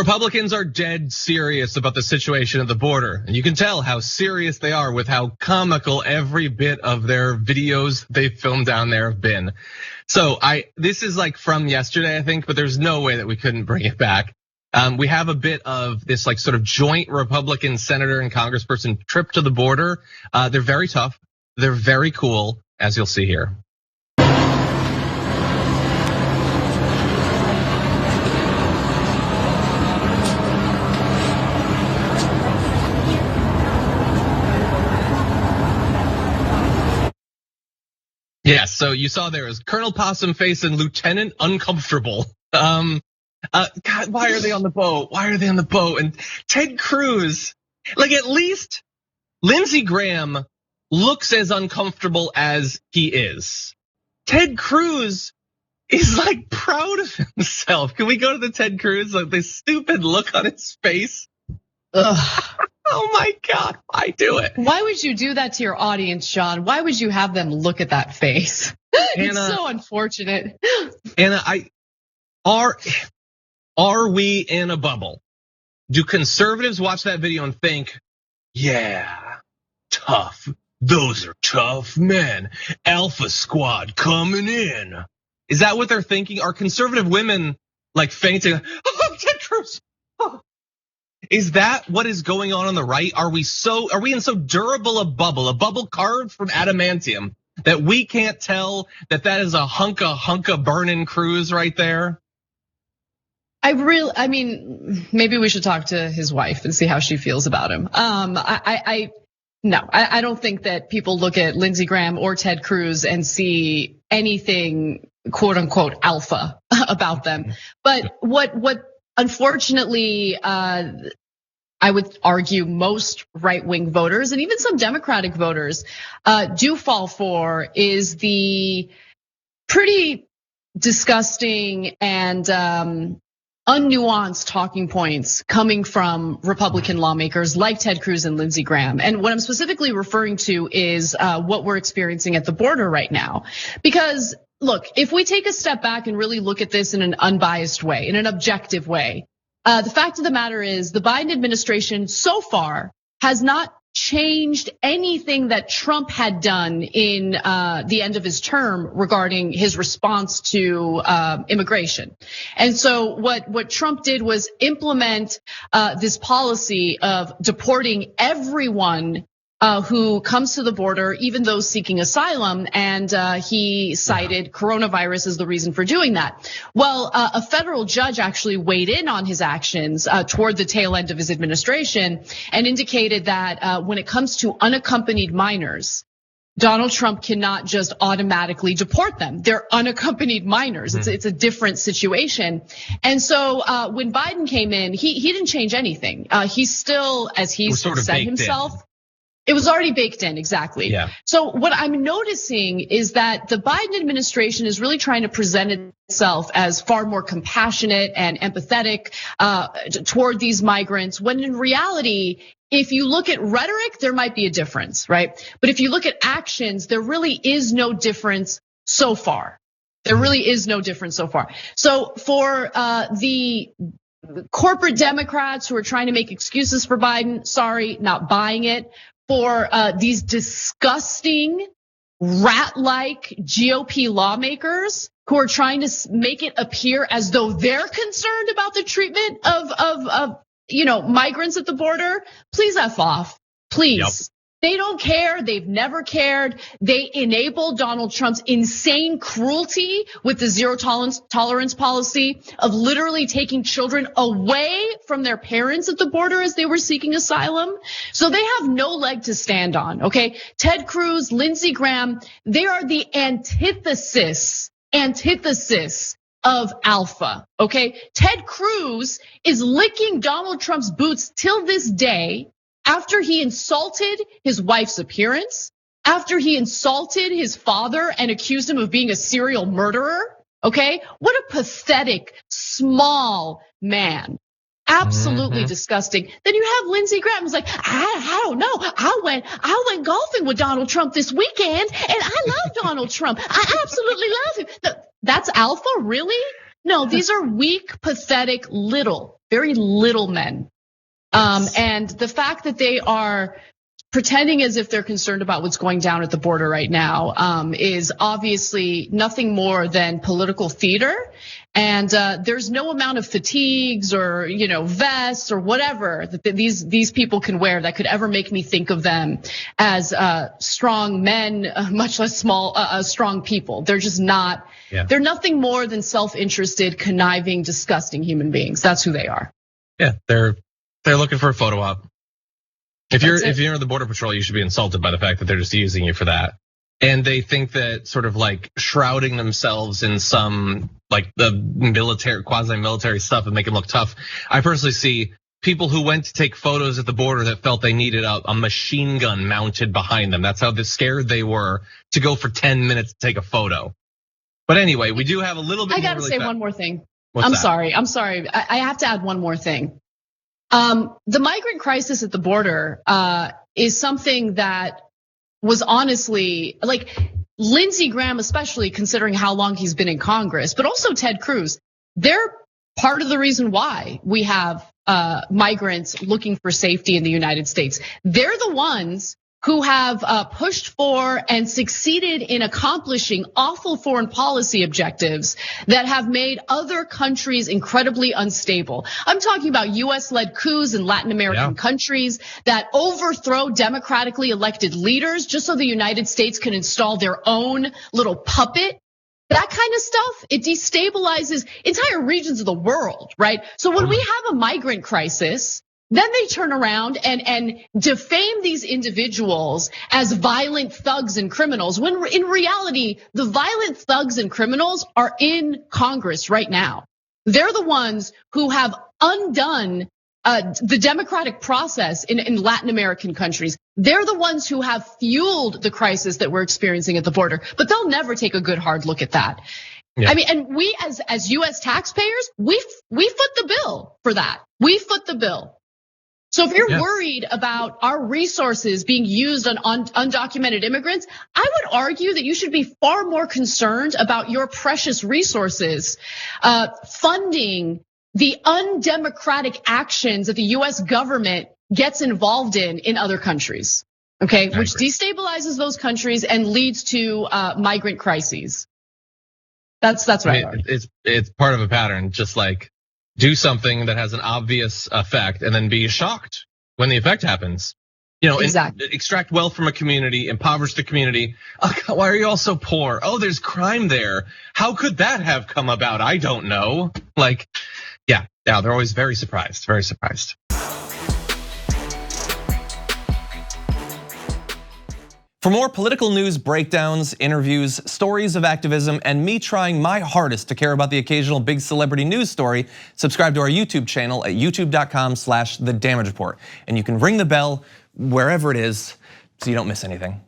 Republicans are dead serious about the situation at the border. And you can tell how serious they are with how comical every bit of their videos they filmed down there have been. So this is like from yesterday, I think, but there's no way that we couldn't bring it back. We have a bit of this like sort of joint Republican senator and congressperson trip to the border. They're very tough. They're very cool, as you'll see here. Yes, so you saw there is Colonel Possum Face and Lieutenant Uncomfortable. God, why are they on the boat? Why are they on the boat? And Ted Cruz, like at least Lindsey Graham looks as uncomfortable as he is. Ted Cruz is like proud of himself. Can we go to the Ted Cruz? Like this stupid look on his face. Ugh. Oh my God, why do it? Why would you do that to your audience, John? Why would you have them look at that face? It's so unfortunate. Anna, are we in a bubble? Do conservatives watch that video and think, yeah, tough. Those are tough men. Alpha squad coming in. Is that what they're thinking? Are conservative women like fainting? Oh, Ted Cruz. Oh. Is that what is going on the right? Are we in so durable a bubble carved from adamantium that we can't tell that is a hunka burning Cruz right there? I mean, maybe we should talk to his wife and see how she feels about him. No, I don't think that people look at Lindsey Graham or Ted Cruz and see anything quote unquote alpha about them. But what unfortunately, I would argue most right-wing voters and even some Democratic voters do fall for is the pretty disgusting and unnuanced talking points coming from Republican lawmakers like Ted Cruz and Lindsey Graham. And what I'm specifically referring to is what we're experiencing at the border right now. Because look, if we take a step back and really look at this in an unbiased way, in an objective way, the fact of the matter is the Biden administration so far has not changed anything that Trump had done in the end of his term regarding his response to immigration. And so what Trump did was implement this policy of deporting everyone who comes to the border, even those seeking asylum, and he cited coronavirus as the reason for doing that. Well, a federal judge actually weighed in on his actions toward the tail end of his administration and indicated that when it comes to unaccompanied minors, Donald Trump cannot just automatically deport them. They're unaccompanied minors. It's a different situation. And so when Biden came in, he didn't change anything. He's still, as he said himself, it was already baked in, exactly. Yeah. So what I'm noticing is that the Biden administration is really trying to present itself as far more compassionate and empathetic toward these migrants, when in reality, if you look at rhetoric, there might be a difference, right? But if you look at actions, there really is no difference so far. There really is no difference so far. So for the corporate Democrats who are trying to make excuses for Biden, sorry, not buying it. For these disgusting rat-like GOP lawmakers who are trying to make it appear as though they're concerned about the treatment of migrants at the border, please F off, please. Yep. They don't care, they've never cared. They enabled Donald Trump's insane cruelty with the zero tolerance policy of literally taking children away from their parents at the border as they were seeking asylum. So they have no leg to stand on, okay? Ted Cruz, Lindsey Graham, they are the antithesis of alpha, okay? Ted Cruz is licking Donald Trump's boots till this day, after he insulted his wife's appearance, after he insulted his father and accused him of being a serial murderer, okay? What a pathetic, small man. Absolutely disgusting. Then you have Lindsey Graham who's like, I don't know. I went golfing with Donald Trump this weekend and I love Donald Trump. I absolutely love him. That's alpha, really? No, these are weak, pathetic, little. very little men. And the fact that they are pretending as if they're concerned about what's going down at the border right now is obviously nothing more than political theater. And there's no amount of fatigues or vests or whatever that these people can wear that could ever make me think of them as strong men, much less strong people. They're just not. Yeah. They're nothing more than self-interested, conniving, disgusting human beings. That's who they are. Yeah, they're looking for a photo op. If you're the Border Patrol, you should be insulted by the fact that they're just using you for that. And they think that sort of like shrouding themselves in some like the military, quasi-military stuff and make them look tough. I personally see people who went to take photos at the border that felt they needed a machine gun mounted behind them. That's how scared they were to go for 10 minutes to take a photo. But anyway, we do have a little bit. I gotta say one more thing. What's that? I'm sorry. I have to add one more thing. The migrant crisis at the border is something that was honestly like Lindsey Graham, especially considering how long he's been in Congress, but also Ted Cruz. They're part of the reason why we have migrants looking for safety in the United States. They're the ones who have pushed for and succeeded in accomplishing awful foreign policy objectives that have made other countries incredibly unstable. I'm talking about US-led coups in Latin American countries that overthrow democratically elected leaders just so the United States can install their own little puppet. That kind of stuff, it destabilizes entire regions of the world, right? So when we have a migrant crisis, then they turn around and defame these individuals as violent thugs and criminals, when in reality, the violent thugs and criminals are in Congress right now. They're the ones who have undone the democratic process in Latin American countries. They're the ones who have fueled the crisis that we're experiencing at the border, but they'll never take a good hard look at that. Yeah. I mean, and we as US taxpayers, we foot the bill for that. We foot the bill. So if you're worried about our resources being used on undocumented immigrants, I would argue that you should be far more concerned about your precious resources funding the undemocratic actions that the US government gets involved in other countries, okay? Which destabilizes those countries and leads to migrant crises. That's right. It's part of a pattern, just like do something that has an obvious effect and then be shocked when the effect happens. Exactly. Extract wealth from a community, impoverish the community. Oh, God, why are you all so poor? Oh, there's crime there. How could that have come about? I don't know. Like, yeah, they're always very surprised, very surprised. For more political news breakdowns, interviews, stories of activism, and me trying my hardest to care about the occasional big celebrity news story, subscribe to our YouTube channel at youtube.com/The Damage Report. And you can ring the bell wherever it is so you don't miss anything.